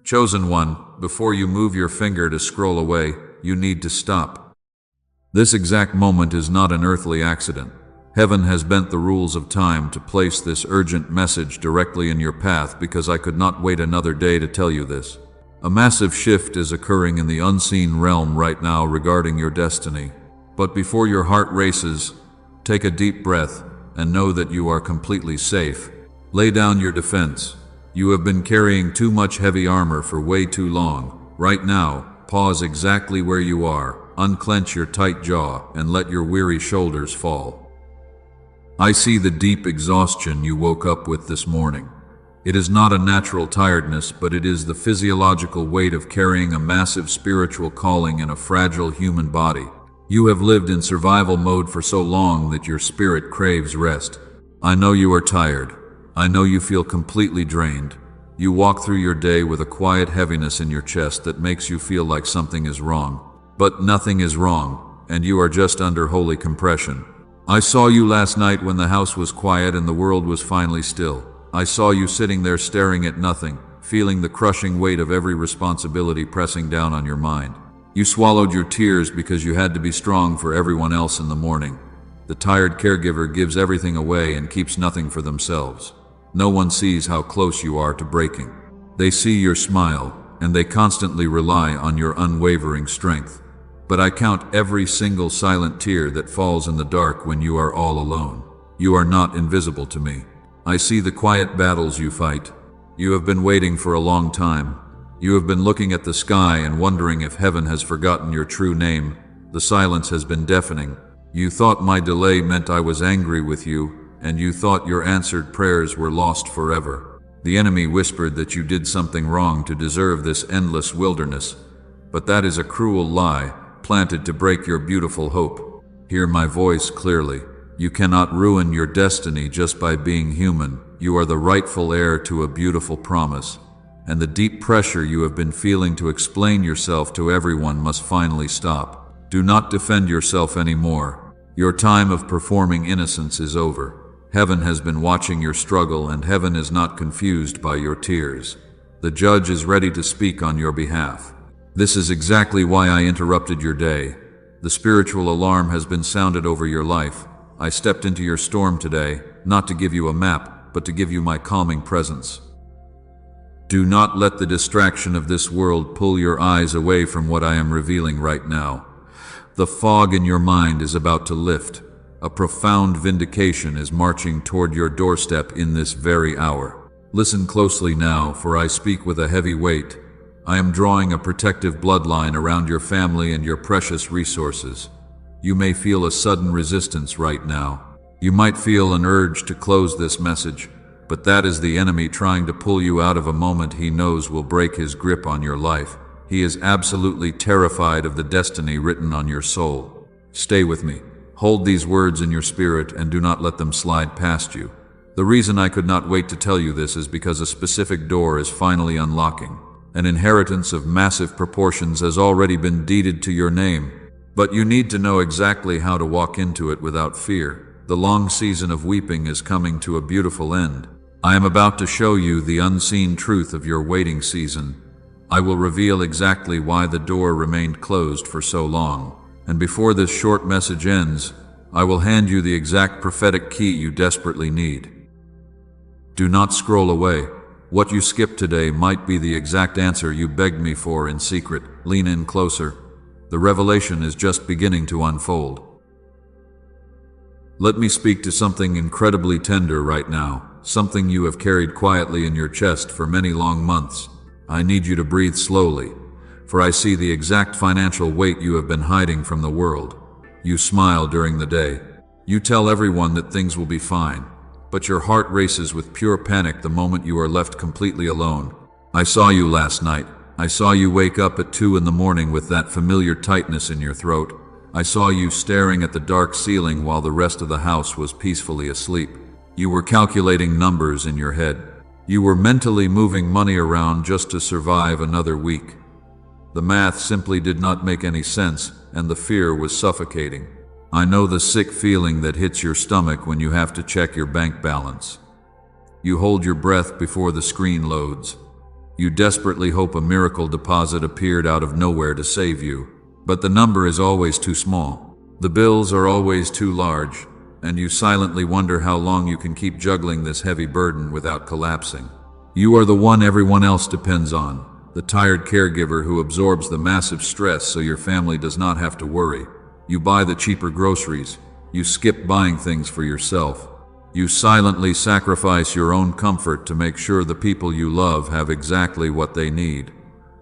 Chosen one, before you move your finger to scroll away, you need to stop. This exact moment is not an earthly accident. Heaven has bent the rules of time to place this urgent message directly in your path because I could not wait another day to tell you this. A massive shift is occurring in the unseen realm right now regarding your destiny. But before your heart races, take a deep breath and know that you are completely safe. Lay down your defense. You have been carrying too much heavy armor for way too long. Right now, pause exactly where you are, unclench your tight jaw, and let your weary shoulders fall. I see the deep exhaustion you woke up with this morning. It is not a natural tiredness, but it is the physiological weight of carrying a massive spiritual calling in a fragile human body. You have lived in survival mode for so long that your spirit craves rest. I know you are tired. I know you feel completely drained. You walk through your day with a quiet heaviness in your chest that makes you feel like something is wrong. But nothing is wrong, and you are just under holy compression. I saw you last night when the house was quiet and the world was finally still. I saw you sitting there staring at nothing, feeling the crushing weight of every responsibility pressing down on your mind. You swallowed your tears because you had to be strong for everyone else in the morning. The tired caregiver gives everything away and keeps nothing for themselves. No one sees how close you are to breaking. They see your smile, and they constantly rely on your unwavering strength. But I count every single silent tear that falls in the dark when you are all alone. You are not invisible to me. I see the quiet battles you fight. You have been waiting for a long time. You have been looking at the sky and wondering if heaven has forgotten your true name. The silence has been deafening. You thought my delay meant I was angry with you, and you thought your answered prayers were lost forever. The enemy whispered that you did something wrong to deserve this endless wilderness. But that is a cruel lie, planted to break your beautiful hope. Hear my voice clearly. You cannot ruin your destiny just by being human. You are the rightful heir to a beautiful promise. And the deep pressure you have been feeling to explain yourself to everyone must finally stop. Do not defend yourself anymore. Your time of performing innocence is over. Heaven has been watching your struggle, and heaven is not confused by your tears. The judge is ready to speak on your behalf. This is exactly why I interrupted your day. The spiritual alarm has been sounded over your life. I stepped into your storm today, not to give you a map, but to give you my calming presence. Do not let the distraction of this world pull your eyes away from what I am revealing right now. The fog in your mind is about to lift. A profound vindication is marching toward your doorstep in this very hour. Listen closely now, for I speak with a heavy weight. I am drawing a protective bloodline around your family and your precious resources. You may feel a sudden resistance right now. You might feel an urge to close this message, but that is the enemy trying to pull you out of a moment he knows will break his grip on your life. He is absolutely terrified of the destiny written on your soul. Stay with me. Hold these words in your spirit and do not let them slide past you. The reason I could not wait to tell you this is because a specific door is finally unlocking. An inheritance of massive proportions has already been deeded to your name. But you need to know exactly how to walk into it without fear. The long season of weeping is coming to a beautiful end. I am about to show you the unseen truth of your waiting season. I will reveal exactly why the door remained closed for so long. And before this short message ends, I will hand you the exact prophetic key you desperately need. Do not scroll away. What you skipped today might be the exact answer you begged me for in secret. Lean in closer. The revelation is just beginning to unfold. Let me speak to something incredibly tender right now, something you have carried quietly in your chest for many long months. I need you to breathe slowly, for I see the exact financial weight you have been hiding from the world. You smile during the day. You tell everyone that things will be fine, but your heart races with pure panic the moment you are left completely alone. I saw you last night. I saw you wake up at 2 in the morning with that familiar tightness in your throat. I saw you staring at the dark ceiling while the rest of the house was peacefully asleep. You were calculating numbers in your head. You were mentally moving money around just to survive another week. The math simply did not make any sense, and the fear was suffocating. I know the sick feeling that hits your stomach when you have to check your bank balance. You hold your breath before the screen loads. You desperately hope a miracle deposit appeared out of nowhere to save you, but the number is always too small. The bills are always too large, and you silently wonder how long you can keep juggling this heavy burden without collapsing. You are the one everyone else depends on, the tired caregiver who absorbs the massive stress so your family does not have to worry. You buy the cheaper groceries. You skip buying things for yourself. You silently sacrifice your own comfort to make sure the people you love have exactly what they need.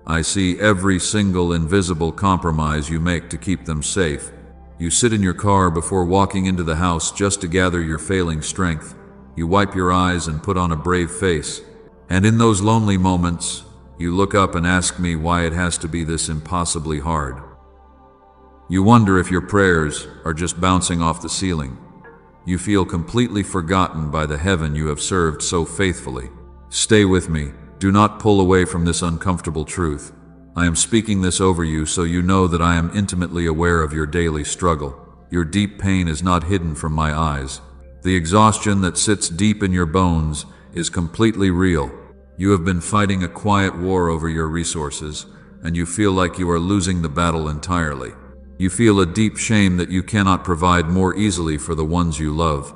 I see every single invisible compromise you make to keep them safe. You sit in your car before walking into the house just to gather your failing strength. You wipe your eyes and put on a brave face. And in those lonely moments, you look up and ask me why it has to be this impossibly hard. You wonder if your prayers are just bouncing off the ceiling. You feel completely forgotten by the heaven you have served so faithfully. Stay with me. Do not pull away from this uncomfortable truth. I am speaking this over you so you know that I am intimately aware of your daily struggle. Your deep pain is not hidden from my eyes. The exhaustion that sits deep in your bones is completely real. You have been fighting a quiet war over your resources, and you feel like you are losing the battle entirely. You feel a deep shame that you cannot provide more easily for the ones you love.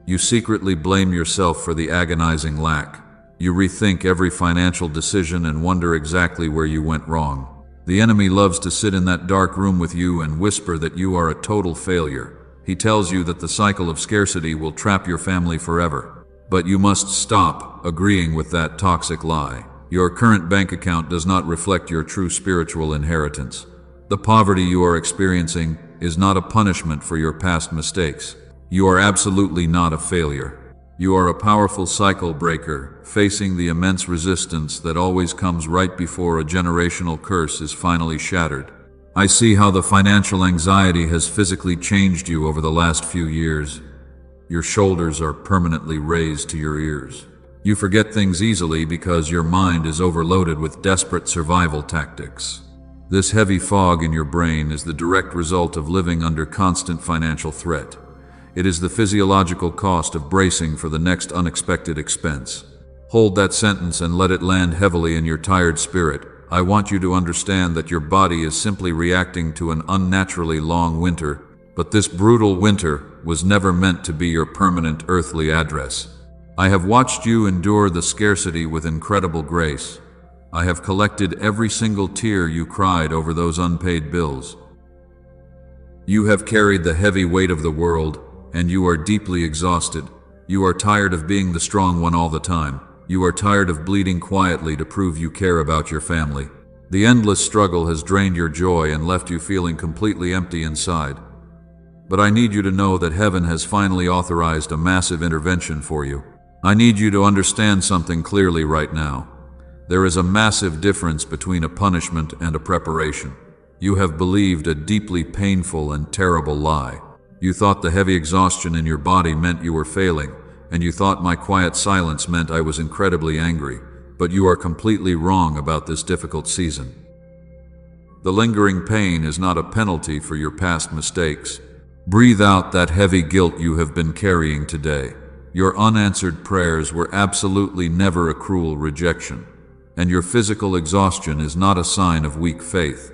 You secretly blame yourself for the agonizing lack. You rethink every financial decision and wonder exactly where you went wrong. The enemy loves to sit in that dark room with you and whisper that you are a total failure. He tells you that the cycle of scarcity will trap your family forever. But you must stop agreeing with that toxic lie. Your current bank account does not reflect your true spiritual inheritance. The poverty you are experiencing is not a punishment for your past mistakes. You are absolutely not a failure. You are a powerful cycle breaker, facing the immense resistance that always comes right before a generational curse is finally shattered. I see how the financial anxiety has physically changed you over the last few years. Your shoulders are permanently raised to your ears. You forget things easily because your mind is overloaded with desperate survival tactics. This heavy fog in your brain is the direct result of living under constant financial threat. It is the physiological cost of bracing for the next unexpected expense. Hold that sentence and let it land heavily in your tired spirit. I want you to understand that your body is simply reacting to an unnaturally long winter, but this brutal winter was never meant to be your permanent earthly address. I have watched you endure the scarcity with incredible grace. I have collected every single tear you cried over those unpaid bills. You have carried the heavy weight of the world, and you are deeply exhausted. You are tired of being the strong one all the time. You are tired of bleeding quietly to prove you care about your family. The endless struggle has drained your joy and left you feeling completely empty inside. But I need you to know that heaven has finally authorized a massive intervention for you. I need you to understand something clearly right now. There is a massive difference between a punishment and a preparation. You have believed a deeply painful and terrible lie. You thought the heavy exhaustion in your body meant you were failing, and you thought my quiet silence meant I was incredibly angry, but you are completely wrong about this difficult season. The lingering pain is not a penalty for your past mistakes. Breathe out that heavy guilt you have been carrying today. Your unanswered prayers were absolutely never a cruel rejection, and your physical exhaustion is not a sign of weak faith.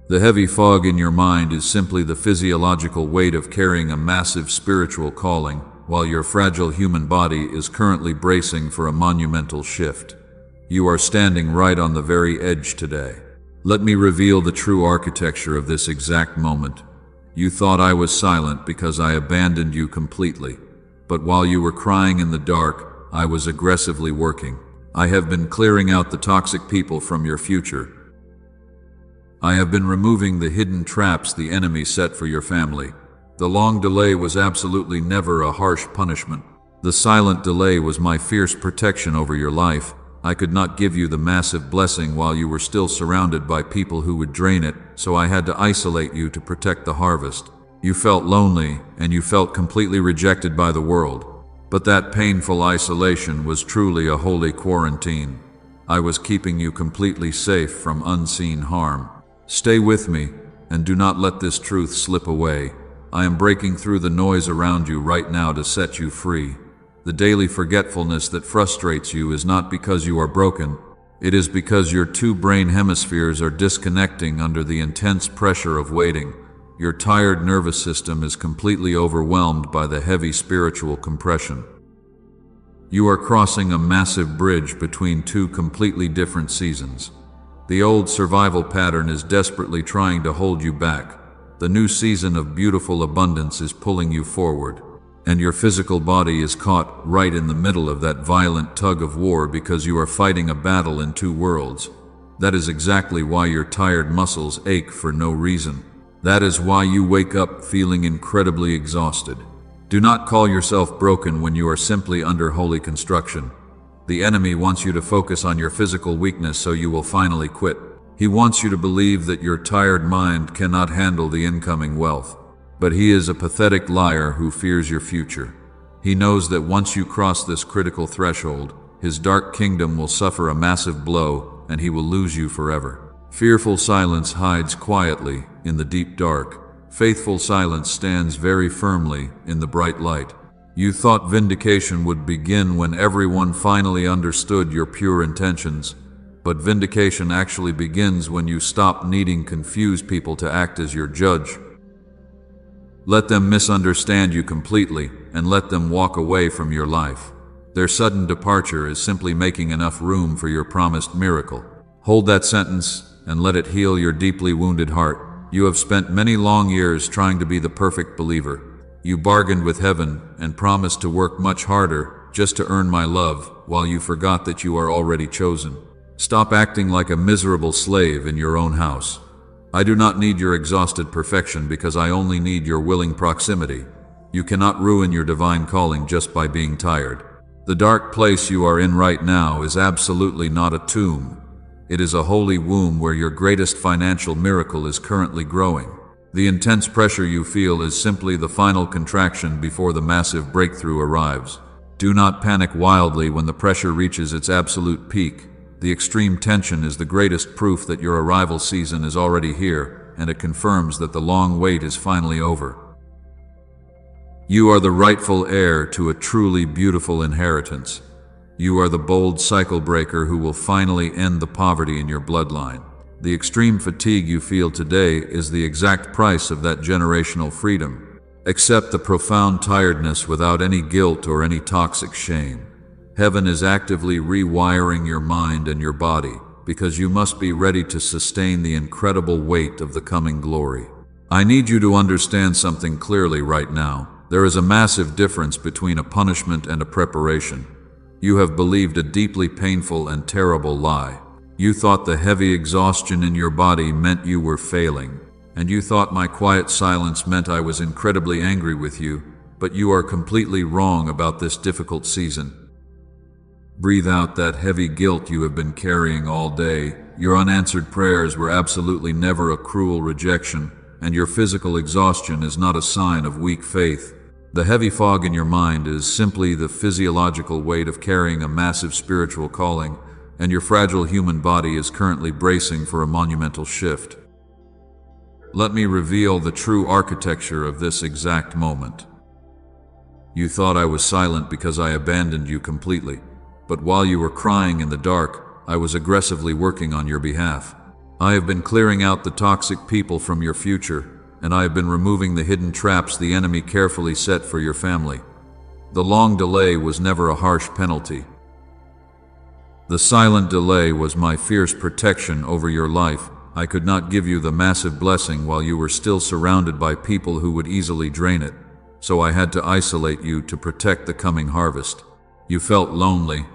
The heavy fog in your mind is simply the physiological weight of carrying a massive spiritual calling, while your fragile human body is currently bracing for a monumental shift. You are standing right on the very edge today. Let me reveal the true architecture of this exact moment. You thought I was silent because I abandoned you completely, but while you were crying in the dark, I was aggressively working. I have been clearing out the toxic people from your future. I have been removing the hidden traps the enemy set for your family. The long delay was absolutely never a harsh punishment. The silent delay was my fierce protection over your life. I could not give you the massive blessing while you were still surrounded by people who would drain it, so I had to isolate you to protect the harvest. You felt lonely, and you felt completely rejected by the world. But that painful isolation was truly a holy quarantine. I was keeping you completely safe from unseen harm. Stay with me, and do not let this truth slip away. I am breaking through the noise around you right now to set you free. The daily forgetfulness that frustrates you is not because you are broken. It is because your two brain hemispheres are disconnecting under the intense pressure of waiting. Your tired nervous system is completely overwhelmed by the heavy spiritual compression. You are crossing a massive bridge between two completely different seasons. The old survival pattern is desperately trying to hold you back. The new season of beautiful abundance is pulling you forward, and your physical body is caught right in the middle of that violent tug of war because you are fighting a battle in two worlds. That is exactly why your tired muscles ache for no reason. That is why you wake up feeling incredibly exhausted. Do not call yourself broken when you are simply under holy construction. The enemy wants you to focus on your physical weakness so you will finally quit. He wants you to believe that your tired mind cannot handle the incoming wealth. But he is a pathetic liar who fears your future. He knows that once you cross this critical threshold, his dark kingdom will suffer a massive blow and he will lose you forever. Fearful silence hides quietly in the deep dark. Faithful silence stands very firmly in the bright light. You thought vindication would begin when everyone finally understood your pure intentions, but vindication actually begins when you stop needing confused people to act as your judge. Let them misunderstand you completely and let them walk away from your life. Their sudden departure is simply making enough room for your promised miracle. Hold that sentence and let it heal your deeply wounded heart. You have spent many long years trying to be the perfect believer. You bargained with heaven and promised to work much harder just to earn my love, while you forgot that you are already chosen. Stop acting like a miserable slave in your own house. I do not need your exhausted perfection because I only need your willing proximity. You cannot ruin your divine calling just by being tired. The dark place you are in right now is absolutely not a tomb. It is a holy womb where your greatest financial miracle is currently growing. The intense pressure you feel is simply the final contraction before the massive breakthrough arrives. Do not panic wildly when the pressure reaches its absolute peak. The extreme tension is the greatest proof that your arrival season is already here, and it confirms that the long wait is finally over. You are the rightful heir to a truly beautiful inheritance. You are the bold cycle breaker who will finally end the poverty in your bloodline. The extreme fatigue you feel today is the exact price of that generational freedom. Accept the profound tiredness without any guilt or any toxic shame. Heaven is actively rewiring your mind and your body because you must be ready to sustain the incredible weight of the coming glory. I need you to understand something clearly right now. There is a massive difference between a punishment and a preparation. You have believed a deeply painful and terrible lie. You thought the heavy exhaustion in your body meant you were failing, and you thought my quiet silence meant I was incredibly angry with you, but you are completely wrong about this difficult season. Breathe out that heavy guilt you have been carrying all day. Your unanswered prayers were absolutely never a cruel rejection, and your physical exhaustion is not a sign of weak faith. The heavy fog in your mind is simply the physiological weight of carrying a massive spiritual calling, and your fragile human body is currently bracing for a monumental shift. Let me reveal the true architecture of this exact moment. You thought I was silent because I abandoned you completely, but while you were crying in the dark, I was aggressively working on your behalf. I have been clearing out the toxic people from your future, and I have been removing the hidden traps the enemy carefully set for your family. The long delay was never a harsh penalty. The silent delay was my fierce protection over your life. I could not give you the massive blessing while you were still surrounded by people who would easily drain it, so I had to isolate you to protect the coming harvest. You felt lonely,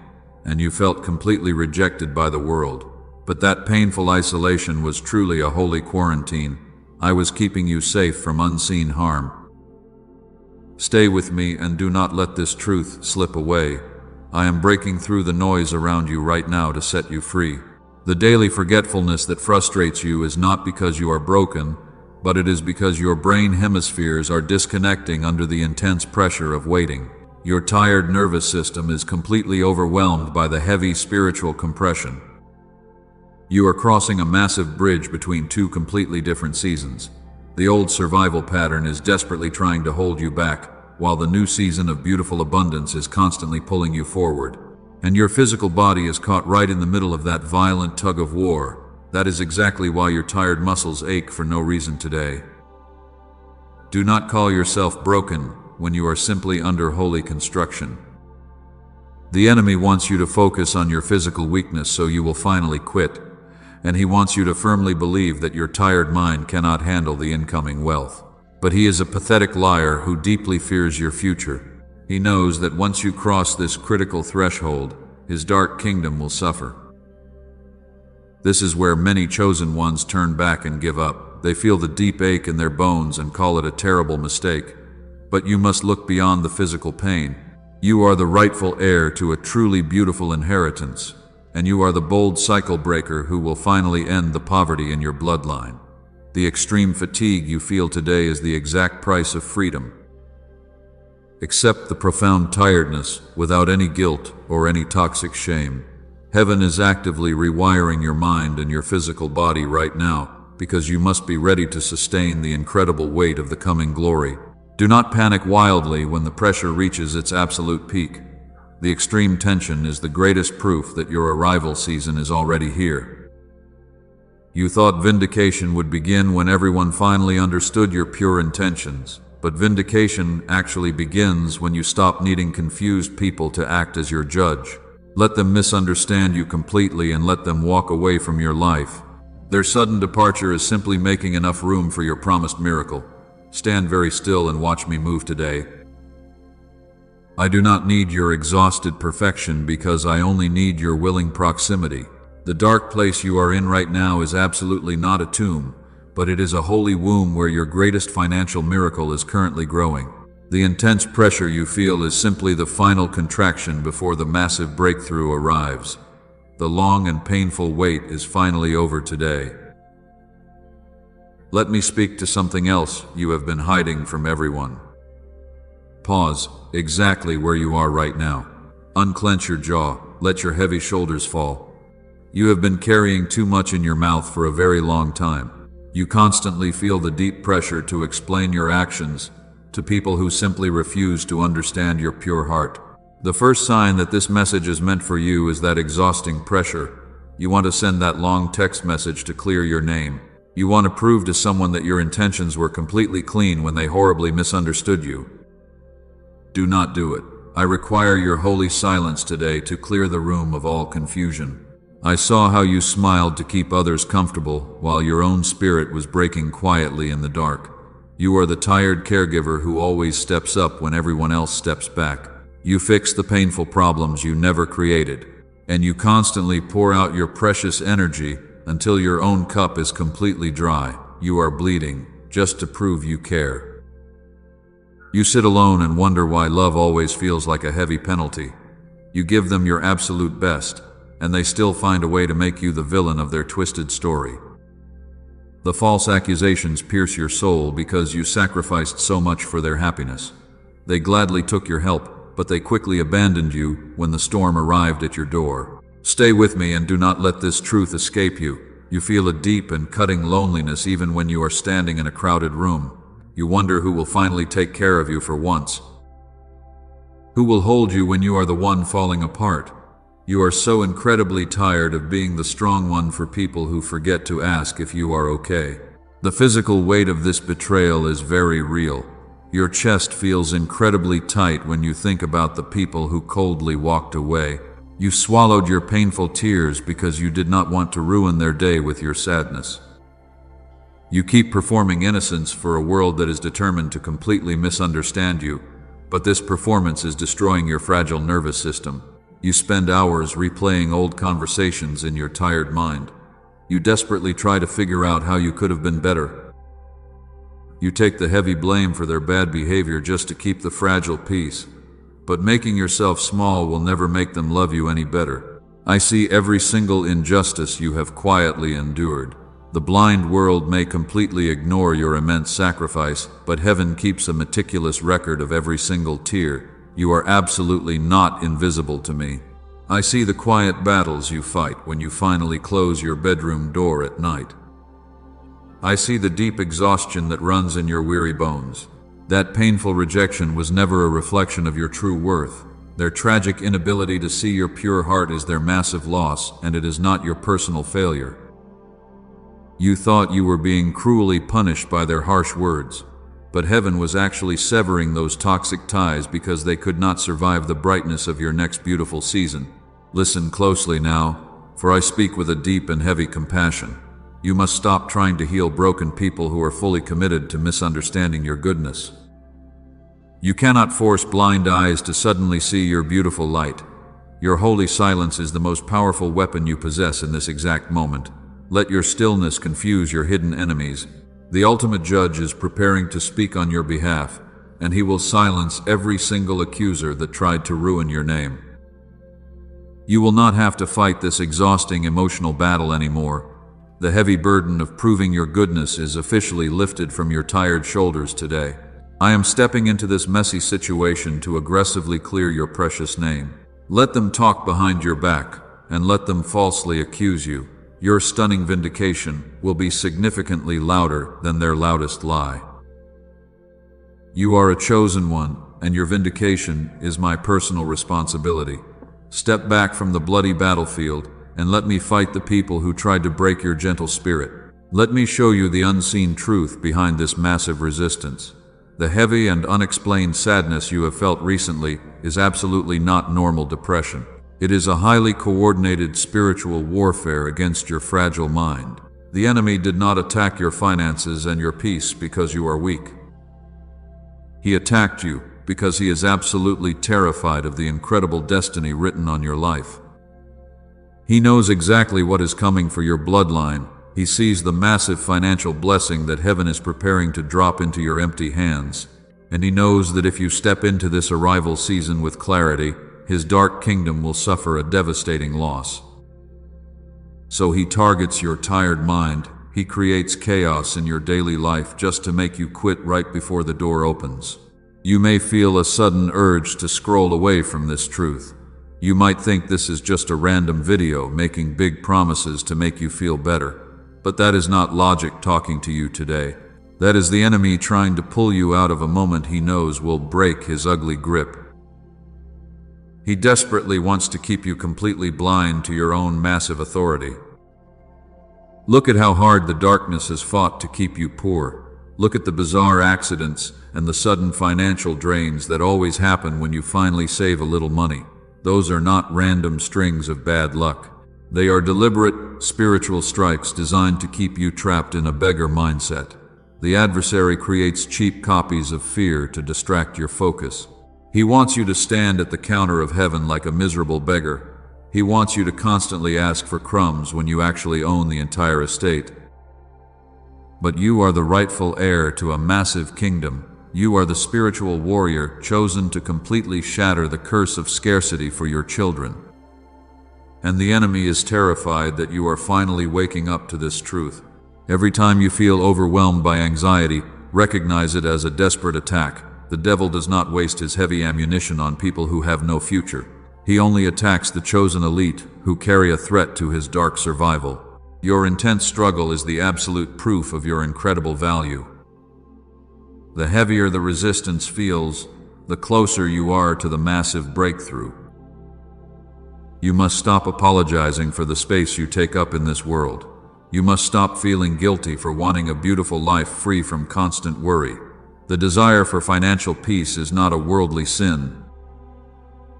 and you felt completely rejected by the world, but that painful isolation was truly a holy quarantine. I was keeping you safe from unseen harm. Stay with me and do not let this truth slip away. I am breaking through the noise around you right now to set you free. The daily forgetfulness that frustrates you is not because you are broken, but it is because your brain hemispheres are disconnecting under the intense pressure of waiting. Your tired nervous system is completely overwhelmed by the heavy spiritual compression. You are crossing a massive bridge between two completely different seasons. The old survival pattern is desperately trying to hold you back, while the new season of beautiful abundance is constantly pulling you forward. And your physical body is caught right in the middle of that violent tug of war. That is exactly why your tired muscles ache for no reason today. Do not call yourself broken when you are simply under holy construction. The enemy wants you to focus on your physical weakness so you will finally quit, and he wants you to firmly believe that your tired mind cannot handle the incoming wealth. But he is a pathetic liar who deeply fears your future. He knows that once you cross this critical threshold, his dark kingdom will suffer. This is where many chosen ones turn back and give up. They feel the deep ache in their bones and call it a terrible mistake. But you must look beyond the physical pain. You are the rightful heir to a truly beautiful inheritance, and you are the bold cycle breaker who will finally end the poverty in your bloodline. The extreme fatigue you feel today is the exact price of freedom. Accept the profound tiredness without any guilt or any toxic shame. Heaven is actively rewiring your mind and your physical body right now because you must be ready to sustain the incredible weight of the coming glory. Do not panic wildly when the pressure reaches its absolute peak. The extreme tension is the greatest proof that your arrival season is already here. You thought vindication would begin when everyone finally understood your pure intentions. But vindication actually begins when you stop needing confused people to act as your judge. Let them misunderstand you completely and let them walk away from your life. Their sudden departure is simply making enough room for your promised miracle. Stand very still and watch me move today. I do not need your exhausted perfection because I only need your willing proximity. The dark place you are in right now is absolutely not a tomb, but it is a holy womb where your greatest financial miracle is currently growing. The intense pressure you feel is simply the final contraction before the massive breakthrough arrives. The long and painful wait is finally over today. Let me speak to something else you have been hiding from everyone. Pause exactly where you are right now. Unclench your jaw, let your heavy shoulders fall. You have been carrying too much in your mouth for a very long time. You constantly feel the deep pressure to explain your actions to people who simply refuse to understand your pure heart. The first sign that this message is meant for you is that exhausting pressure. You want to send that long text message to clear your name. You want to prove to someone that your intentions were completely clean when they horribly misunderstood you. Do not do it. I require your holy silence today to clear the room of all confusion. I saw how you smiled to keep others comfortable while your own spirit was breaking quietly in the dark. You are the tired caregiver who always steps up when everyone else steps back. You fix the painful problems you never created, and you constantly pour out your precious energy until your own cup is completely dry. You are bleeding just to prove you care. You sit alone and wonder why love always feels like a heavy penalty. You give them your absolute best, and they still find a way to make you the villain of their twisted story. The false accusations pierce your soul because you sacrificed so much for their happiness. They gladly took your help, but they quickly abandoned you when the storm arrived at your door. Stay with me and do not let this truth escape you. You feel a deep and cutting loneliness even when you are standing in a crowded room. You wonder who will finally take care of you for once. Who will hold you when you are the one falling apart? You are so incredibly tired of being the strong one for people who forget to ask if you are okay. The physical weight of this betrayal is very real. Your chest feels incredibly tight when you think about the people who coldly walked away. You swallowed your painful tears because you did not want to ruin their day with your sadness. You keep performing innocence for a world that is determined to completely misunderstand you, but this performance is destroying your fragile nervous system. You spend hours replaying old conversations in your tired mind. You desperately try to figure out how you could have been better. You take the heavy blame for their bad behavior just to keep the fragile peace. But making yourself small will never make them love you any better. I see every single injustice you have quietly endured. The blind world may completely ignore your immense sacrifice, but heaven keeps a meticulous record of every single tear. You are absolutely not invisible to me. I see the quiet battles you fight when you finally close your bedroom door at night. I see the deep exhaustion that runs in your weary bones. That painful rejection was never a reflection of your true worth. Their tragic inability to see your pure heart is their massive loss, and it is not your personal failure. You thought you were being cruelly punished by their harsh words, but heaven was actually severing those toxic ties because they could not survive the brightness of your next beautiful season. Listen closely now, for I speak with a deep and heavy compassion. You must stop trying to heal broken people who are fully committed to misunderstanding your goodness. You cannot force blind eyes to suddenly see your beautiful light. Your holy silence is the most powerful weapon you possess in this exact moment. Let your stillness confuse your hidden enemies. The ultimate judge is preparing to speak on your behalf, and he will silence every single accuser that tried to ruin your name. You will not have to fight this exhausting emotional battle anymore. The heavy burden of proving your goodness is officially lifted from your tired shoulders today. I am stepping into this messy situation to aggressively clear your precious name. Let them talk behind your back, and let them falsely accuse you. Your stunning vindication will be significantly louder than their loudest lie. You are a chosen one, and your vindication is my personal responsibility. Step back from the bloody battlefield, and let me fight the people who tried to break your gentle spirit. Let me show you the unseen truth behind this massive resistance. The heavy and unexplained sadness you have felt recently is absolutely not normal depression. It is a highly coordinated spiritual warfare against your fragile mind. The enemy did not attack your finances and your peace because you are weak. He attacked you because he is absolutely terrified of the incredible destiny written on your life. He knows exactly what is coming for your bloodline. He sees the massive financial blessing that heaven is preparing to drop into your empty hands. And he knows that if you step into this arrival season with clarity, his dark kingdom will suffer a devastating loss. So he targets your tired mind. He creates chaos in your daily life just to make you quit right before the door opens. You may feel a sudden urge to scroll away from this truth. You might think this is just a random video making big promises to make you feel better. But that is not logic talking to you today. That is the enemy trying to pull you out of a moment he knows will break his ugly grip. He desperately wants to keep you completely blind to your own massive authority. Look at how hard the darkness has fought to keep you poor. Look at the bizarre accidents and the sudden financial drains that always happen when you finally save a little money. Those are not random strings of bad luck. They are deliberate, spiritual strikes designed to keep you trapped in a beggar mindset. The adversary creates cheap copies of fear to distract your focus. He wants you to stand at the counter of heaven like a miserable beggar. He wants you to constantly ask for crumbs when you actually own the entire estate. But you are the rightful heir to a massive kingdom. You are the spiritual warrior chosen to completely shatter the curse of scarcity for your children. And the enemy is terrified that you are finally waking up to this truth. Every time you feel overwhelmed by anxiety, recognize it as a desperate attack. The devil does not waste his heavy ammunition on people who have no future. He only attacks the chosen elite who carry a threat to his dark survival. Your intense struggle is the absolute proof of your incredible value. The heavier the resistance feels, the closer you are to the massive breakthrough. You must stop apologizing for the space you take up in this world. You must stop feeling guilty for wanting a beautiful life free from constant worry. The desire for financial peace is not a worldly sin.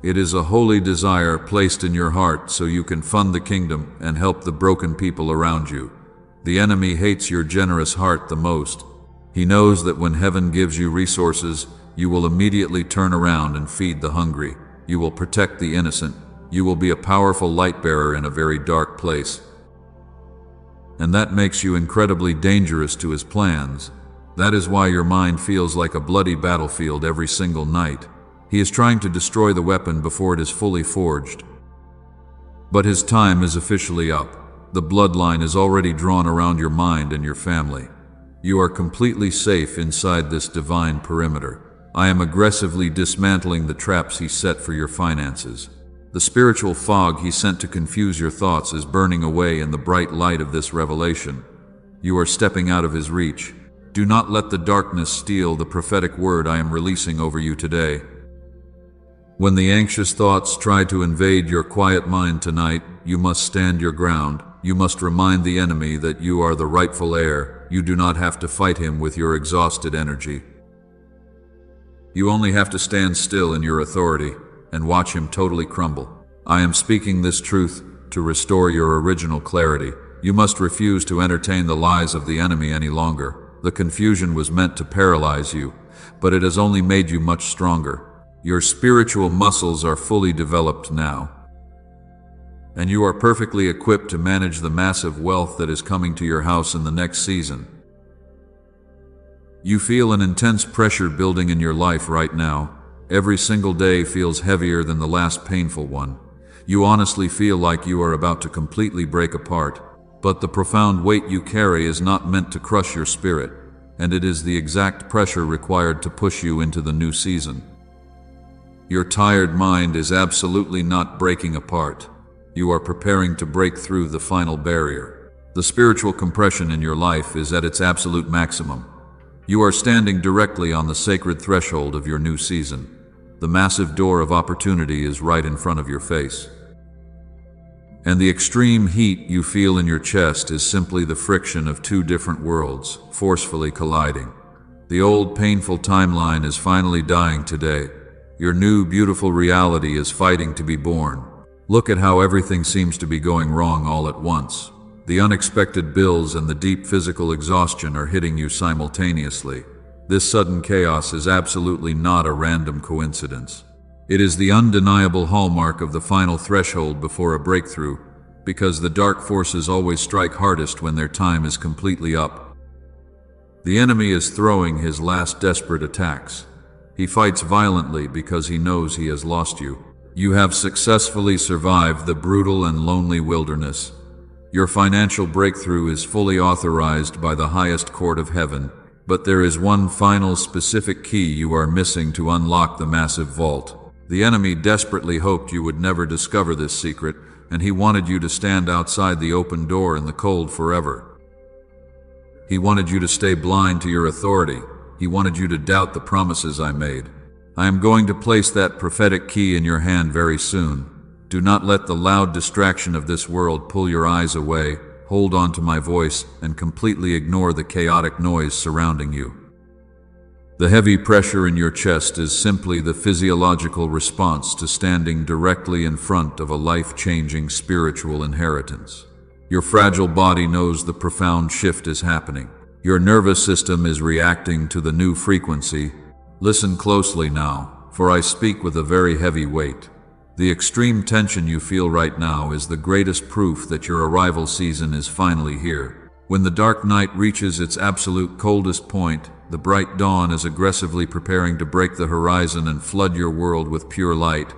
It is a holy desire placed in your heart so you can fund the kingdom and help the broken people around you. The enemy hates your generous heart the most. He knows that when heaven gives you resources, you will immediately turn around and feed the hungry. You will protect the innocent. You will be a powerful light bearer in a very dark place. And that makes you incredibly dangerous to his plans. That is why your mind feels like a bloody battlefield every single night. He is trying to destroy the weapon before it is fully forged. But his time is officially up. The bloodline is already drawn around your mind and your family. You are completely safe inside this divine perimeter. I am aggressively dismantling the traps he set for your finances. The spiritual fog he sent to confuse your thoughts is burning away in the bright light of this revelation. You are stepping out of his reach. Do not let the darkness steal the prophetic word I am releasing over you today. When the anxious thoughts try to invade your quiet mind tonight, you must stand your ground. You must remind the enemy that you are the rightful heir. You do not have to fight him with your exhausted energy. You only have to stand still in your authority and watch him totally crumble. I am speaking this truth to restore your original clarity. You must refuse to entertain the lies of the enemy any longer. The confusion was meant to paralyze you, but it has only made you much stronger. Your spiritual muscles are fully developed now, and you are perfectly equipped to manage the massive wealth that is coming to your house in the next season. You feel an intense pressure building in your life right now. Every single day feels heavier than the last painful one. You honestly feel like you are about to completely break apart, but the profound weight you carry is not meant to crush your spirit, and it is the exact pressure required to push you into the new season. Your tired mind is absolutely not breaking apart. You are preparing to break through the final barrier. The spiritual compression in your life is at its absolute maximum. You are standing directly on the sacred threshold of your new season. The massive door of opportunity is right in front of your face. And the extreme heat you feel in your chest is simply the friction of two different worlds, forcefully colliding. The old painful timeline is finally dying today. Your new beautiful reality is fighting to be born. Look at how everything seems to be going wrong all at once. The unexpected bills and the deep physical exhaustion are hitting you simultaneously. This sudden chaos is absolutely not a random coincidence. It is the undeniable hallmark of the final threshold before a breakthrough, because the dark forces always strike hardest when their time is completely up. The enemy is throwing his last desperate attacks. He fights violently because he knows he has lost you. You have successfully survived the brutal and lonely wilderness. Your financial breakthrough is fully authorized by the highest court of heaven, but there is one final specific key you are missing to unlock the massive vault. The enemy desperately hoped you would never discover this secret, and he wanted you to stand outside the open door in the cold forever. He wanted you to stay blind to your authority. He wanted you to doubt the promises I made. I am going to place that prophetic key in your hand very soon. Do not let the loud distraction of this world pull your eyes away. Hold on to my voice and completely ignore the chaotic noise surrounding you. The heavy pressure in your chest is simply the physiological response to standing directly in front of a life-changing spiritual inheritance. Your fragile body knows the profound shift is happening. Your nervous system is reacting to the new frequency. Listen closely now, for I speak with a very heavy weight. The extreme tension you feel right now is the greatest proof that your arrival season is finally here. When the dark night reaches its absolute coldest point, the bright dawn is aggressively preparing to break the horizon and flood your world with pure light.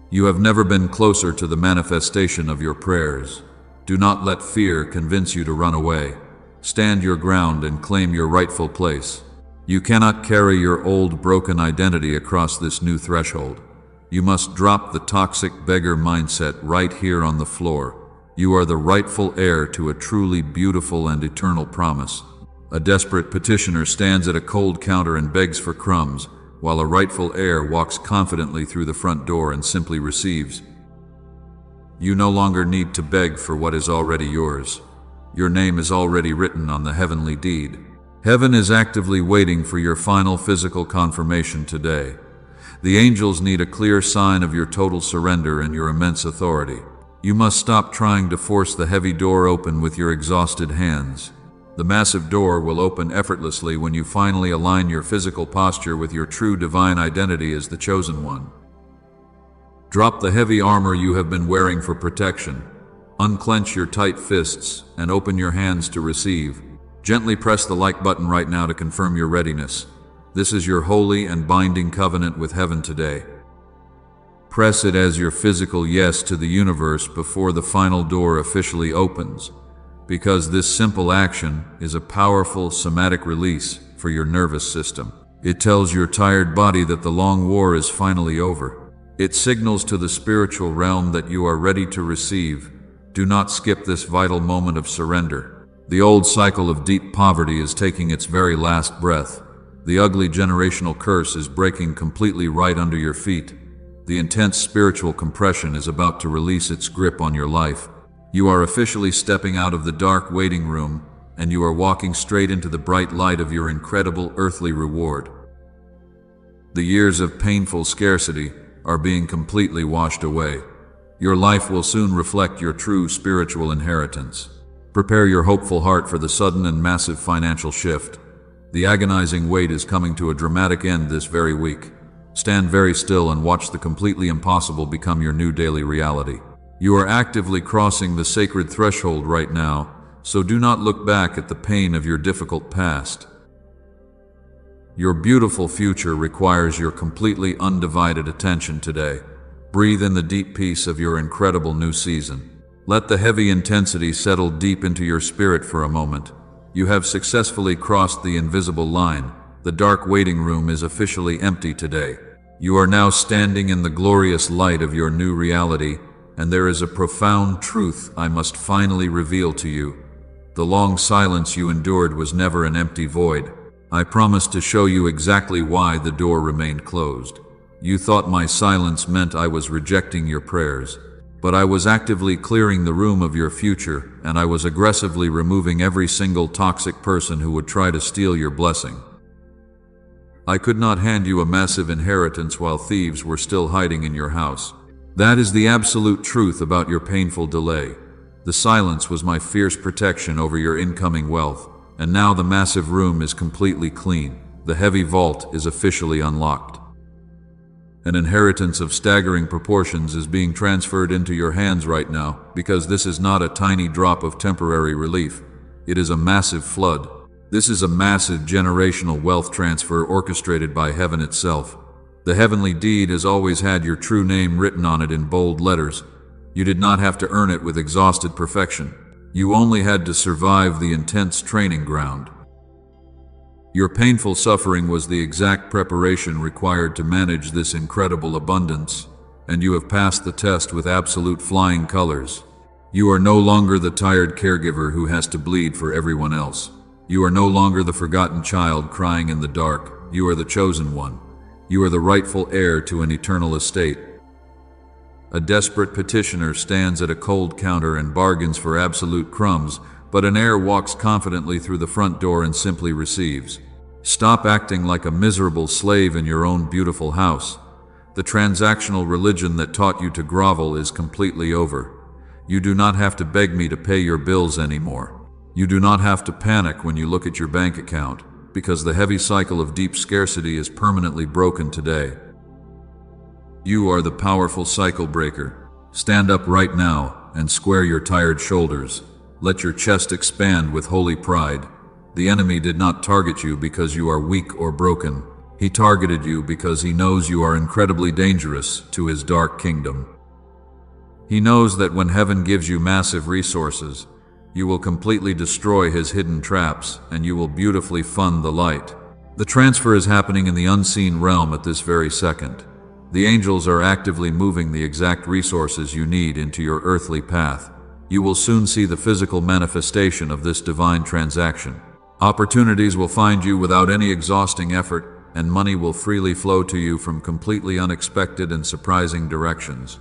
You have never been closer to the manifestation of your prayers. Do not let fear convince you to run away. Stand your ground and claim your rightful place. You cannot carry your old broken identity across this new threshold. You must drop the toxic beggar mindset right here on the floor. You are the rightful heir to a truly beautiful and eternal promise. A desperate petitioner stands at a cold counter and begs for crumbs, while a rightful heir walks confidently through the front door and simply receives. You no longer need to beg for what is already yours. Your name is already written on the heavenly deed. Heaven is actively waiting for your final physical confirmation today. The angels need a clear sign of your total surrender and your immense authority. You must stop trying to force the heavy door open with your exhausted hands. The massive door will open effortlessly when you finally align your physical posture with your true divine identity as the chosen one. Drop the heavy armor you have been wearing for protection. Unclench your tight fists and open your hands to receive. Gently press the like button right now to confirm your readiness. This is your holy and binding covenant with heaven today. Press it as your physical yes to the universe before the final door officially opens, because this simple action is a powerful somatic release for your nervous system. It tells your tired body that the long war is finally over. It signals to the spiritual realm that you are ready to receive. Do not skip this vital moment of surrender. The old cycle of deep poverty is taking its very last breath. The ugly generational curse is breaking completely right under your feet. The intense spiritual compression is about to release its grip on your life. You are officially stepping out of the dark waiting room, and you are walking straight into the bright light of your incredible earthly reward. The years of painful scarcity are being completely washed away. Your life will soon reflect your true spiritual inheritance. Prepare your hopeful heart for the sudden and massive financial shift. The agonizing wait is coming to a dramatic end this very week. Stand very still and watch the completely impossible become your new daily reality. You are actively crossing the sacred threshold right now, so do not look back at the pain of your difficult past. Your beautiful future requires your completely undivided attention today. Breathe in the deep peace of your incredible new season. Let the heavy intensity settle deep into your spirit for a moment. You have successfully crossed the invisible line. The dark waiting room is officially empty today. You are now standing in the glorious light of your new reality, and there is a profound truth I must finally reveal to you. The long silence you endured was never an empty void. I promised to show you exactly why the door remained closed. You thought my silence meant I was rejecting your prayers, but I was actively clearing the room of your future, and I was aggressively removing every single toxic person who would try to steal your blessing. I could not hand you a massive inheritance while thieves were still hiding in your house. That is the absolute truth about your painful delay. The silence was my fierce protection over your incoming wealth, and now the massive room is completely clean. The heavy vault is officially unlocked. An inheritance of staggering proportions is being transferred into your hands right now, because this is not a tiny drop of temporary relief. It is a massive flood. This is a massive generational wealth transfer orchestrated by heaven itself. The heavenly deed has always had your true name written on it in bold letters. You did not have to earn it with exhausted perfection. You only had to survive the intense training ground. Your painful suffering was the exact preparation required to manage this incredible abundance, and you have passed the test with absolute flying colors. You are no longer the tired caregiver who has to bleed for everyone else. You are no longer the forgotten child crying in the dark. You are the chosen one. You are the rightful heir to an eternal estate. A desperate petitioner stands at a cold counter and bargains for absolute crumbs, but an heir walks confidently through the front door and simply receives. Stop acting like a miserable slave in your own beautiful house. The transactional religion that taught you to grovel is completely over. You do not have to beg me to pay your bills anymore. You do not have to panic when you look at your bank account, because the heavy cycle of deep scarcity is permanently broken today. You are the powerful cycle breaker. Stand up right now and square your tired shoulders. Let your chest expand with holy pride. The enemy did not target you because you are weak or broken. He targeted you because he knows you are incredibly dangerous to his dark kingdom. He knows that when heaven gives you massive resources, you will completely destroy his hidden traps, and you will beautifully fund the light. The transfer is happening in the unseen realm at this very second. The angels are actively moving the exact resources you need into your earthly path. You will soon see the physical manifestation of this divine transaction. Opportunities will find you without any exhausting effort, and money will freely flow to you from completely unexpected and surprising directions.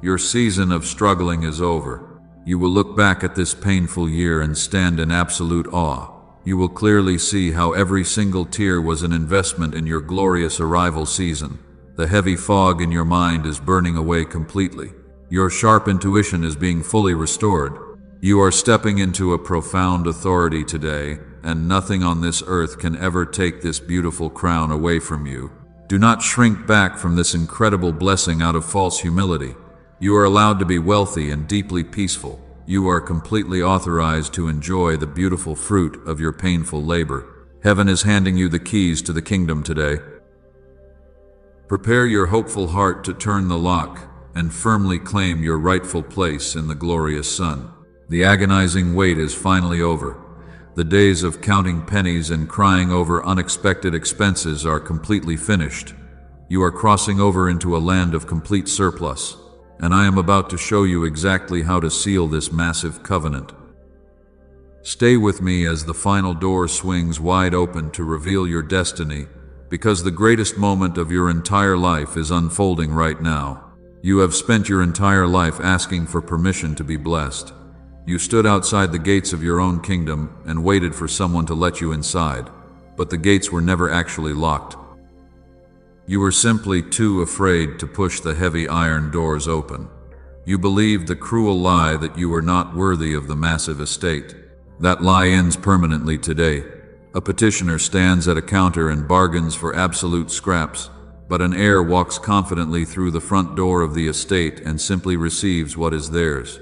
Your season of struggling is over. You will look back at this painful year and stand in absolute awe. You will clearly see how every single tear was an investment in your glorious arrival season. The heavy fog in your mind is burning away completely. Your sharp intuition is being fully restored. You are stepping into a profound authority today, and nothing on this earth can ever take this beautiful crown away from you. Do not shrink back from this incredible blessing out of false humility. You are allowed to be wealthy and deeply peaceful. You are completely authorized to enjoy the beautiful fruit of your painful labor. Heaven is handing you the keys to the kingdom today. Prepare your hopeful heart to turn the lock and firmly claim your rightful place in the glorious sun. The agonizing wait is finally over. The days of counting pennies and crying over unexpected expenses are completely finished. You are crossing over into a land of complete surplus, and I am about to show you exactly how to seal this massive covenant. Stay with me as the final door swings wide open to reveal your destiny, because the greatest moment of your entire life is unfolding right now. You have spent your entire life asking for permission to be blessed. You stood outside the gates of your own kingdom and waited for someone to let you inside, but the gates were never actually locked. You were simply too afraid to push the heavy iron doors open. You believed the cruel lie that you were not worthy of the massive estate. That lie ends permanently today. A petitioner stands at a counter and bargains for absolute scraps, but an heir walks confidently through the front door of the estate and simply receives what is theirs.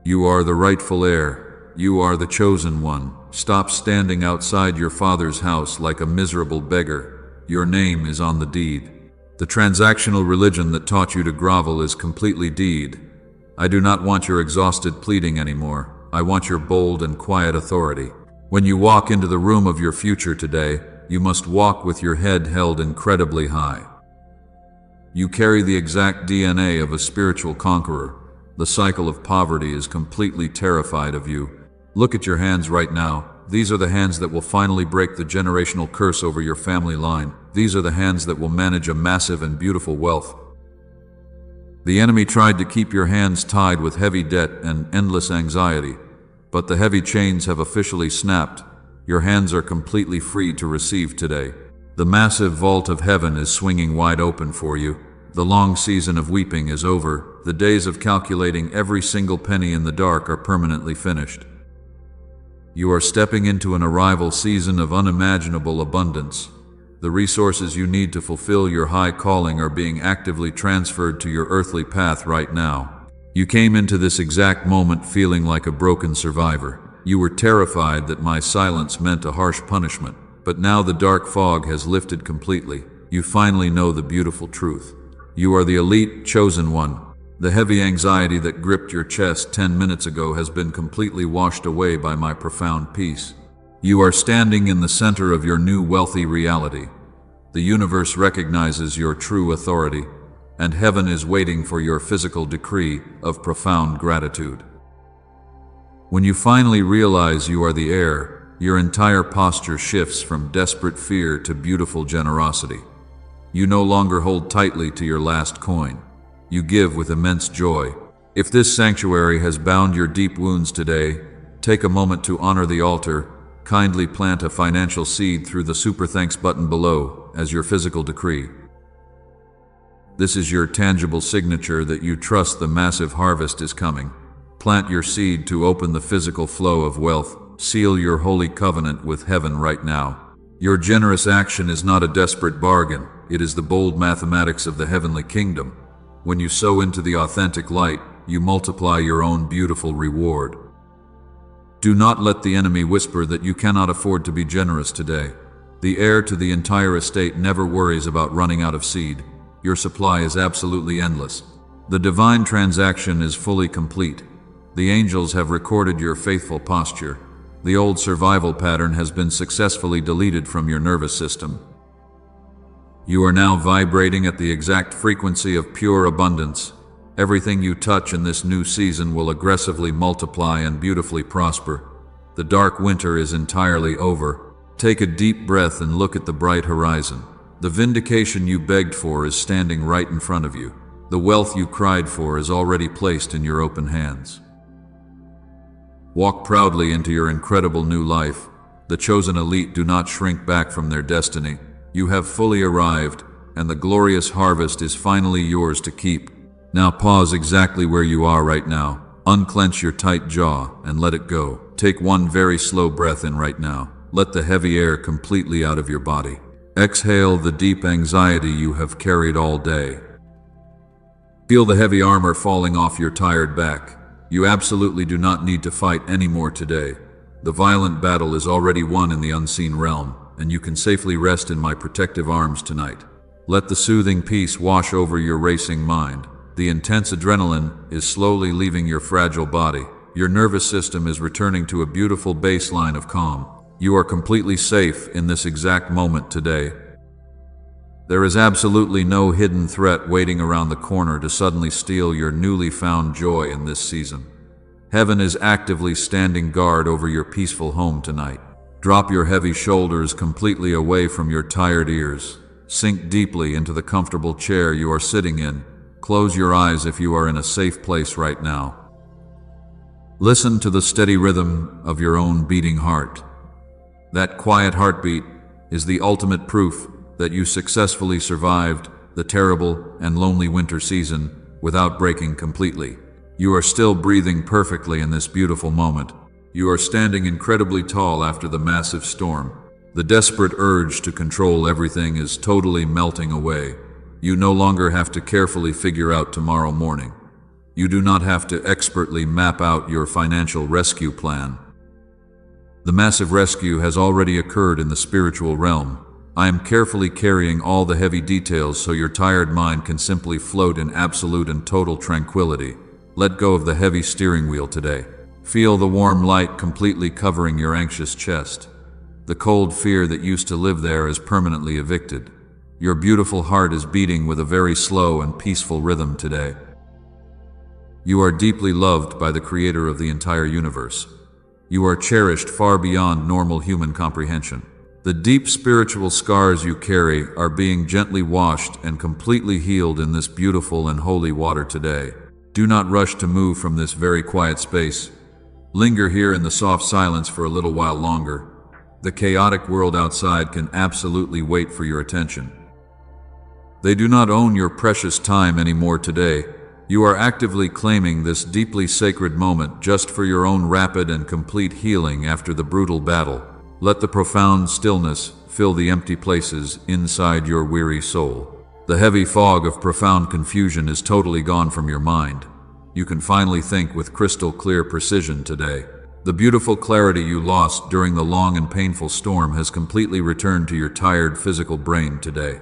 You are the rightful heir. You are the chosen one. Stop standing outside your father's house like a miserable beggar. Your name is on the deed. The transactional religion that taught you to grovel is completely deed. I do not want your exhausted pleading anymore. I want your bold and quiet authority. When you walk into the room of your future today, you must walk with your head held incredibly high. You carry the exact DNA of a spiritual conqueror. The cycle of poverty is completely terrified of you. Look at your hands right now. These are the hands that will finally break the generational curse over your family line. These are the hands that will manage a massive and beautiful wealth. The enemy tried to keep your hands tied with heavy debt and endless anxiety, but the heavy chains have officially snapped. Your hands are completely free to receive today. The massive vault of heaven is swinging wide open for you. The long season of weeping is over. The days of calculating every single penny in the dark are permanently finished. You are stepping into an arrival season of unimaginable abundance. The resources you need to fulfill your high calling are being actively transferred to your earthly path right now. You came into this exact moment feeling like a broken survivor. You were terrified that my silence meant a harsh punishment, but now the dark fog has lifted completely. You finally know the beautiful truth. You are the elite, chosen one. The heavy anxiety that gripped your chest 10 minutes ago has been completely washed away by my profound peace. You are standing in the center of your new wealthy reality. The universe recognizes your true authority, and heaven is waiting for your physical decree of profound gratitude. When you finally realize you are the heir, your entire posture shifts from desperate fear to beautiful generosity. You no longer hold tightly to your last coin. You give with immense joy. If this sanctuary has bound your deep wounds today, take a moment to honor the altar. Kindly plant a financial seed through the Super Thanks button below as your physical decree. This is your tangible signature that you trust the massive harvest is coming. Plant your seed to open the physical flow of wealth. Seal your holy covenant with heaven right now. Your generous action is not a desperate bargain. It is the bold mathematics of the heavenly kingdom. When you sow into the authentic light, you multiply your own beautiful reward. Do not let the enemy whisper that you cannot afford to be generous today. The heir to the entire estate never worries about running out of seed. Your supply is absolutely endless. The divine transaction is fully complete. The angels have recorded your faithful posture. The old survival pattern has been successfully deleted from your nervous system. You are now vibrating at the exact frequency of pure abundance. Everything you touch in this new season will aggressively multiply and beautifully prosper. The dark winter is entirely over. Take a deep breath and look at the bright horizon. The vindication you begged for is standing right in front of you. The wealth you cried for is already placed in your open hands. Walk proudly into your incredible new life. The chosen elite do not shrink back from their destiny. You have fully arrived, and the glorious harvest is finally yours to keep. Now pause exactly where you are right now. Unclench your tight jaw and let it go. Take one very slow breath in right now. Let the heavy air completely out of your body. Exhale the deep anxiety you have carried all day. Feel the heavy armor falling off your tired back. You absolutely do not need to fight anymore today. The violent battle is already won in the unseen realm, and you can safely rest in my protective arms tonight. Let the soothing peace wash over your racing mind. The intense adrenaline is slowly leaving your fragile body. Your nervous system is returning to a beautiful baseline of calm. You are completely safe in this exact moment today. There is absolutely no hidden threat waiting around the corner to suddenly steal your newly found joy in this season. Heaven is actively standing guard over your peaceful home tonight. Drop your heavy shoulders completely away from your tired ears. Sink deeply into the comfortable chair you are sitting in. Close your eyes if you are in a safe place right now. Listen to the steady rhythm of your own beating heart. That quiet heartbeat is the ultimate proof that you successfully survived the terrible and lonely winter season without breaking completely. You are still breathing perfectly in this beautiful moment. You are standing incredibly tall after the massive storm. The desperate urge to control everything is totally melting away. You no longer have to carefully figure out tomorrow morning. You do not have to expertly map out your financial rescue plan. The massive rescue has already occurred in the spiritual realm. I am carefully carrying all the heavy details so your tired mind can simply float in absolute and total tranquility. Let go of the heavy steering wheel today. Feel the warm light completely covering your anxious chest. The cold fear that used to live there is permanently evicted. Your beautiful heart is beating with a very slow and peaceful rhythm today. You are deeply loved by the Creator of the entire universe. You are cherished far beyond normal human comprehension. The deep spiritual scars you carry are being gently washed and completely healed in this beautiful and holy water today. Do not rush to move from this very quiet space. Linger here in the soft silence for a little while longer. The chaotic world outside can absolutely wait for your attention. They do not own your precious time anymore today. You are actively claiming this deeply sacred moment just for your own rapid and complete healing after the brutal battle. Let the profound stillness fill the empty places inside your weary soul. The heavy fog of profound confusion is totally gone from your mind. You can finally think with crystal clear precision today. The beautiful clarity you lost during the long and painful storm has completely returned to your tired physical brain today.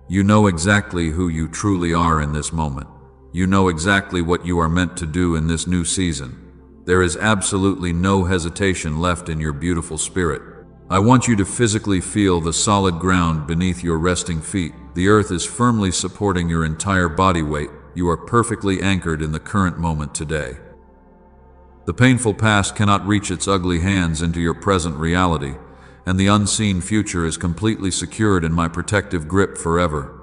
You know exactly who you truly are in this moment. You know exactly what you are meant to do in this new season. There is absolutely no hesitation left in your beautiful spirit. I want you to physically feel the solid ground beneath your resting feet. The earth is firmly supporting your entire body weight. You are perfectly anchored in the current moment today. The painful past cannot reach its ugly hands into your present reality, and the unseen future is completely secured in my protective grip forever.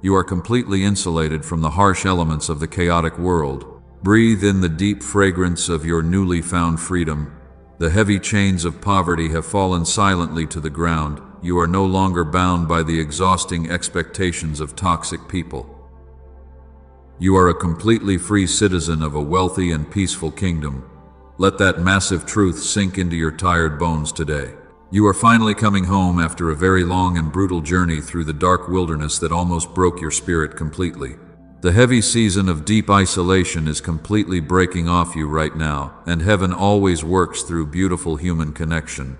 You are completely insulated from the harsh elements of the chaotic world. Breathe in the deep fragrance of your newly found freedom. The heavy chains of poverty have fallen silently to the ground. You are no longer bound by the exhausting expectations of toxic people. You are a completely free citizen of a wealthy and peaceful kingdom. Let that massive truth sink into your tired bones today. You are finally coming home after a very long and brutal journey through the dark wilderness that almost broke your spirit completely. The heavy season of deep isolation is completely breaking off you right now, and heaven always works through beautiful human connection.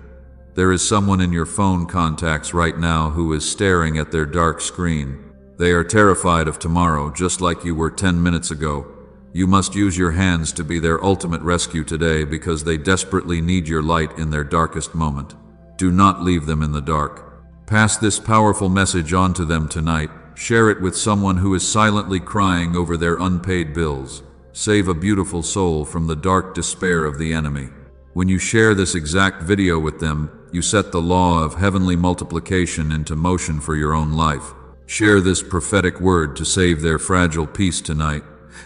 There is someone in your phone contacts right now who is staring at their dark screen. They are terrified of tomorrow, just like you were 10 minutes ago. You must use your hands to be their ultimate rescue today because they desperately need your light in their darkest moment. Do not leave them in the dark. Pass this powerful message on to them tonight. Share it with someone who is silently crying over their unpaid bills. Save a beautiful soul from the dark despair of the enemy. When you share this exact video with them, you set the law of heavenly multiplication into motion for your own life. Share this prophetic word to save their fragile peace tonight,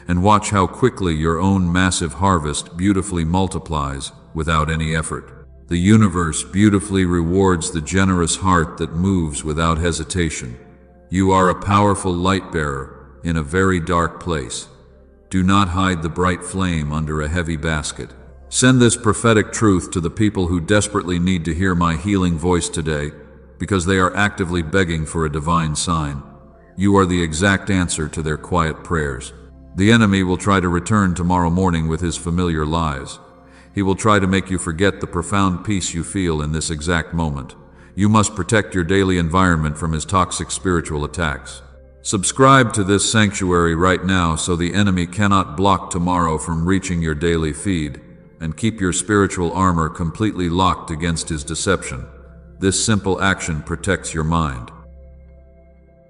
and watch how quickly your own massive harvest beautifully multiplies without any effort. The universe beautifully rewards the generous heart that moves without hesitation. You are a powerful light bearer in a very dark place. Do not hide the bright flame under a heavy basket. Send this prophetic truth to the people who desperately need to hear my healing voice today, because they are actively begging for a divine sign. You are the exact answer to their quiet prayers. The enemy will try to return tomorrow morning with his familiar lies. He will try to make you forget the profound peace you feel in this exact moment. You must protect your daily environment from his toxic spiritual attacks. Subscribe to this sanctuary right now so the enemy cannot block tomorrow from reaching your daily feed, and keep your spiritual armor completely locked against his deception. This simple action protects your mind.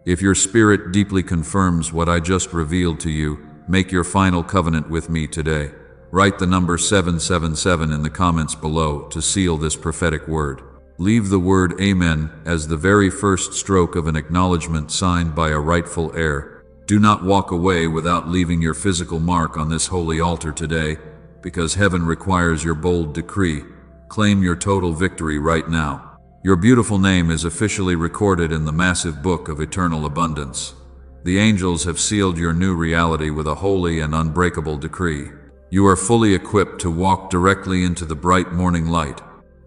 If your spirit deeply confirms what I just revealed to you, make your final covenant with me today. Write the number 777 in the comments below to seal this prophetic word. Leave the word Amen as the very first stroke of an acknowledgement signed by a rightful heir. Do not walk away without leaving your physical mark on this holy altar today, because heaven requires your bold decree. Claim your total victory right now. Your beautiful name is officially recorded in the massive book of eternal abundance. The angels have sealed your new reality with a holy and unbreakable decree. You are fully equipped to walk directly into the bright morning light.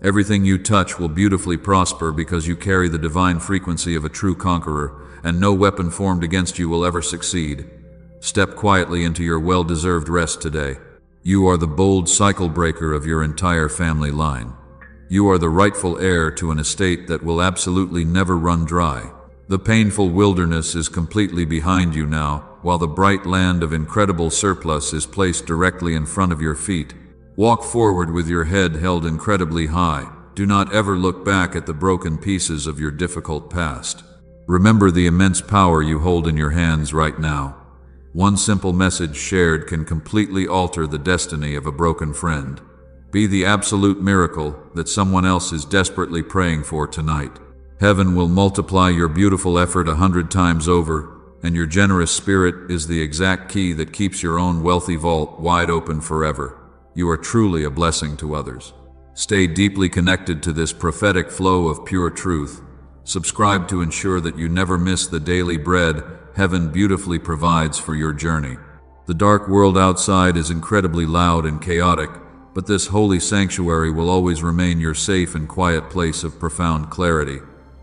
Everything you touch will beautifully prosper because you carry the divine frequency of a true conqueror, and no weapon formed against you will ever succeed. Step quietly into your well-deserved rest today. You are the bold cycle breaker of your entire family line. You are the rightful heir to an estate that will absolutely never run dry. The painful wilderness is completely behind you now, while the bright land of incredible surplus is placed directly in front of your feet. Walk forward with your head held incredibly high. Do not ever look back at the broken pieces of your difficult past. Remember the immense power you hold in your hands right now. One simple message shared can completely alter the destiny of a broken friend. Be the absolute miracle that someone else is desperately praying for tonight. Heaven will multiply your beautiful effort 100 times over, and your generous spirit is the exact key that keeps your own wealthy vault wide open forever. You are truly a blessing to others. Stay deeply connected to this prophetic flow of pure truth. Subscribe to ensure that you never miss the daily bread heaven beautifully provides for your journey. The dark world outside is incredibly loud and chaotic, but this holy sanctuary will always remain your safe and quiet place of profound clarity.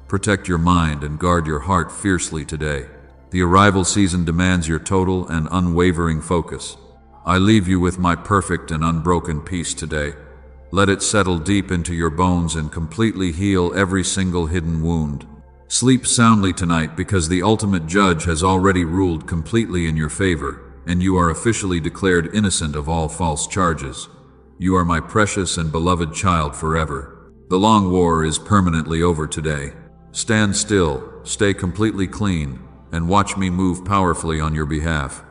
Protect your mind and guard your heart fiercely today. The arrival season demands your total and unwavering focus. I leave you with my perfect and unbroken peace today. Let it settle deep into your bones and completely heal every single hidden wound. Sleep soundly tonight because the ultimate judge has already ruled completely in your favor, and you are officially declared innocent of all false charges. You are my precious and beloved child forever. The long war is permanently over today. Stand still, stay completely clean, and watch me move powerfully on your behalf.